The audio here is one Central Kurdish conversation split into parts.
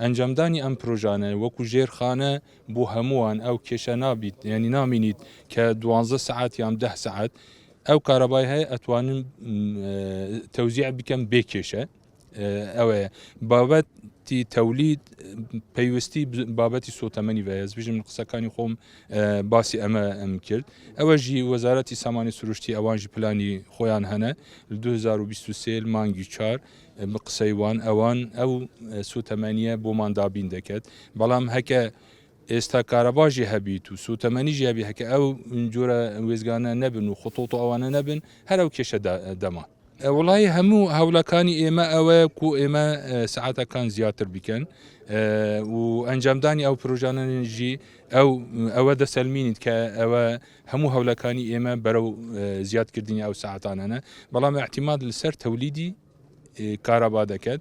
ئەنجامدانی ئەم پرۆژانە وەکو ژێرخانە بۆ هەمووان ئەو کێشە نابیت ینی نامینیت کە 12 سعات یان 10 سعات ئەو کارەبای هەیە ئەتوانن تەوزیع بکەم بێ کێشە ئەوەیە بابەتی تەولید پەیوەستی بابەتی سۆتەمەنی بەهێز بژم قسەکانی خۆم باسی ئەمە کرد ئەوەژی وەزارەتی سامانی سروشتی ئەوانژی پلانی خۆیان هەنە 2023 مانگی 4 قسەیوان ئەوان ئەو سوتەمەنیە بۆمان دابین دەکەێت بەڵام هەکە ئێستا کارەباژی هەبیت و سوتەمەنیژی هەبی هەکە ئەو جۆرە وێزگانە نەبن و خۆتۆ ئەوانە نەبن هەر ئەو کێشە دەما وڵی هەموو هەوڵەکانی ئێمە ئەوەیە و ئێمە سعاتەکان زیاتر بکەن و ئەنجامدانی ئەو پرۆژانەژی ئەوە دەسەلمینیت کە ئەوە هەموو هەوڵەکانی ئێمە بەرەو زیادکردنی ئەو سعاتانەنە بەڵام احتیماد لەسەر تەولیدی کارەبا دەکەێت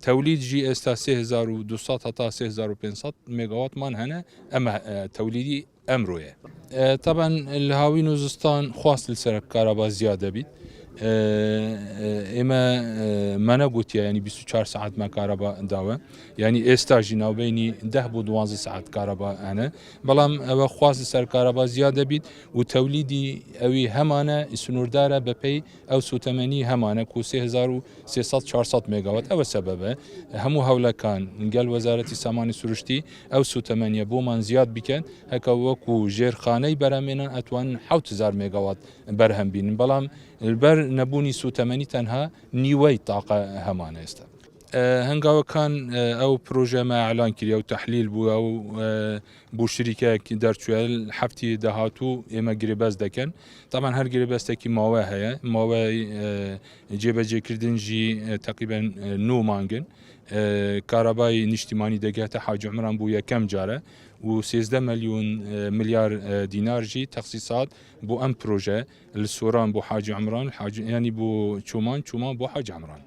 تەولیدژی ئێستا 3200 هەتا 3500 مگاواتمان هەنە ئەمە تەولیدی ئەمڕۆیە طبعا لە هاوین و زستان خواست لەسەر کارەبا زیاد دەبیت ئێمە مەنەگوتیە ینی 24 سعاتمە کارەبا داوە ینی ئێستاژی ناوبینی 10 بۆ 12 سعات کارەبا هەنە بەڵام ئەوە خواست سەر کارەبا زیاد دەبیت و تەولیدی ئەوی هەمانە سنووردارە بەپێی ئەو سوتەمەنی هەمانە کو 3300 مگاوات ئەوە سەبەبە هەموو هەولەکان گەل وەزارەتی سامانی سروشتی ئەو سوتەمەنیە بۆمان زیاد بکەن هەکە وەکو ژێرخانەی بەرهەمێنن ئەتوان 7000 مگاوات بەرهەم بینن بەڵام البەر نەبوونی سوتەمەنی تەنها نیوەی تاقە هەمان ئێستا هەنگاوەکان ئەو پرۆژەمە ئەعلان کردی و تەحلیل بووە و بۆ شریکەیەکی دەرچووە هەفتی داهاتوو ئێمە گرێبەست دەکەن تامان هەر گرێبەستێکی ماوە هەیە ماوەی جێبەجێکردنجی تقریبا 9 مانگن کارەبای نیشتیمانی دەگاتە حاجی عومران بوو یەکەم جارە و 13 ملیار دینارژی تەخسیسات بۆ ئەم پرۆژە لە سۆران بۆ حاجی عومران ینی بۆ چۆمان بۆ حاجی عومران